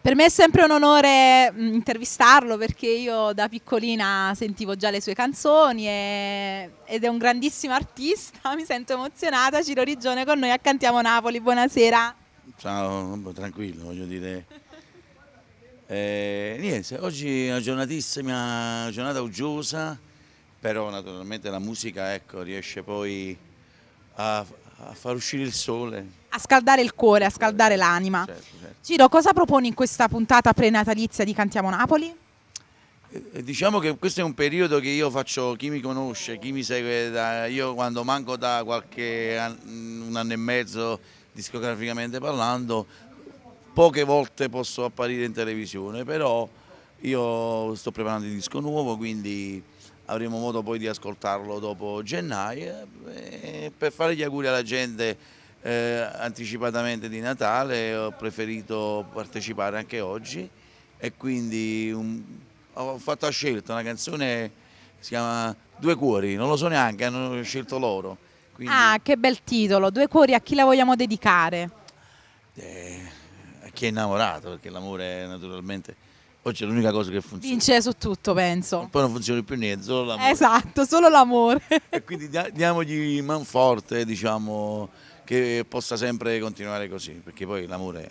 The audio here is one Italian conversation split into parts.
Per me è sempre un onore intervistarlo, perché io da piccolina sentivo già le sue canzoni ed è un grandissimo artista. Mi sento emozionata. Ciro Rigione con noi a Cantiamo Napoli. Buonasera. Ciao, tranquillo, voglio dire. Niente, oggi è una giornatissima, una giornata uggiosa, però naturalmente la musica, ecco, riesce poi a far uscire il sole. A scaldare il cuore, a scaldare l'anima. Certo, certo. Ciro, cosa proponi in questa puntata prenatalizia di Cantiamo Napoli? Diciamo che questo è un periodo che io faccio, chi mi conosce, chi mi segue, io quando manco da un anno e mezzo discograficamente parlando, poche volte posso apparire in televisione, però io sto preparando il disco nuovo, quindi avremo modo poi di ascoltarlo dopo gennaio, per fare gli auguri alla gente anticipatamente di Natale ho preferito partecipare anche oggi e quindi ho fatto la scelta, una canzone si chiama Due Cuori, non lo so neanche, hanno scelto loro. Quindi, che bel titolo, Due Cuori, a chi la vogliamo dedicare? a chi è innamorato, perché l'amore naturalmente oggi è l'unica cosa che funziona. Vince su tutto, penso. Poi non funziona più niente, solo l'amore. Esatto, solo l'amore. E quindi diamogli manforte, diciamo, che possa sempre continuare così, perché poi l'amore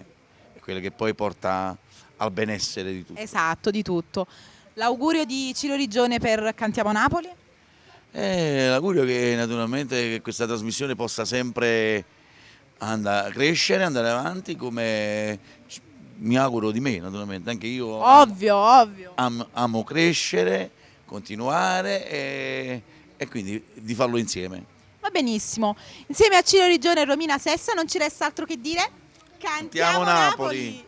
è quello che poi porta al benessere di tutti. Esatto, di tutto. L'augurio di Ciro Rigione per Cantiamo Napoli? L'augurio che naturalmente che questa trasmissione possa sempre crescere, andare avanti, come mi auguro di me, naturalmente. Anche io Ovvio. amo crescere, continuare e quindi di farlo insieme. Va benissimo. Insieme a Ciro Rigione e Romina Sessa non ci resta altro che dire. Cantiamo Napoli!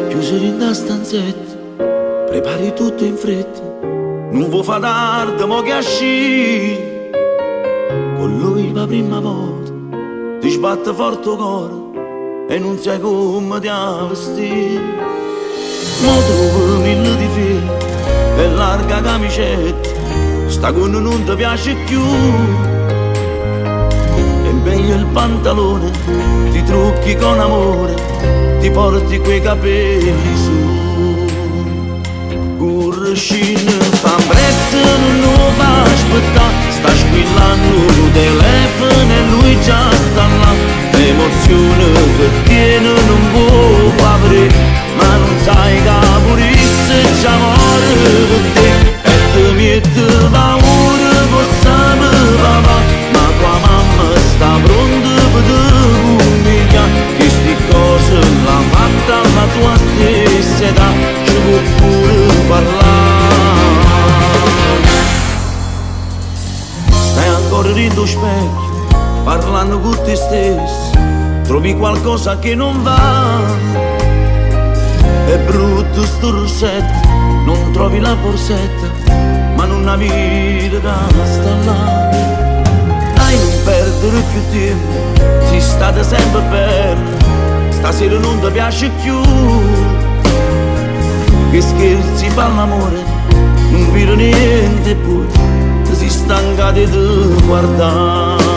Chiusi in da stanzetta, prepari tutto in fretta, non vuoi fare tardi, mo che asci. Con lui la prima volta ti sbatte forte il cuore e non sai come ti vestire. Mo trovi mille difetti e larga camicetta, sta con non ti piace più. E meglio il pantalone, ti trucchi con amore, ti porti quei capelli su. Curcine fa presto, non lo fa aspettare, sta squillando il telefono e lui già sta là. L'emozione che tiene non può far vedere, ma non sai che purisse già muore per te. E ti mette paura, possa papà, ma tua mamma sta pronta per te umiliare. Che sti cose l'ha fatta alla tua stessa età, ci può pure parlare. Stai ancora rindo specchio, parlando con te stesso, trovi qualcosa che non va. È brutto sto rossetto, non trovi la borsetta, ma non la vita che sta là. Dai, non perdere più tempo, si state sempre per, stasera non ti piace più. Che scherzi fa l'amore, non vedo niente più, si stancate di guardare.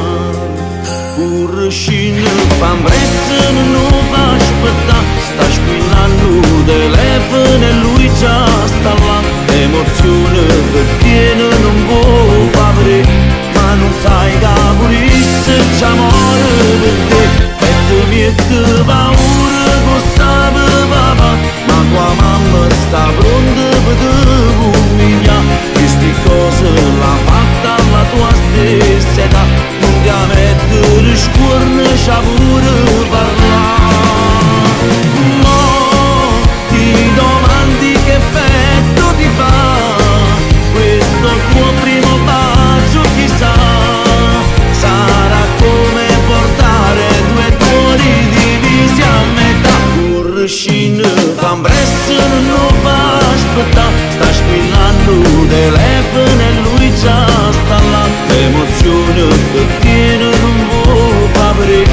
Curcine fa presto, non lo fa aspettare, sta squillando il telefono e lui già sta là. L'emozione che tiene non può far vedere, ma non sai che purisse già muore per te. E ti mette paura con sta papà, ma tua mamma sta pronta per te umiliare. Che sti cose l'ha fatta alla tua stessa età, non ti mettere scuorne, c'ha pure parlare. Mo ti domandi che effetto ti fa questo tuo primo bacio, chissà. Sarà come portare due cuori divisi a metà. Curcine fa presto, non lo fa aspettare, sta squillando il telefono e lui già sta là. L'emozione che tiene non può far vedere,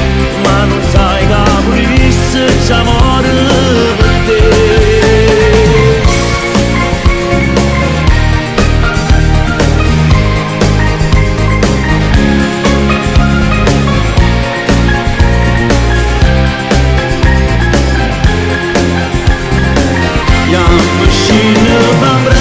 Și ne va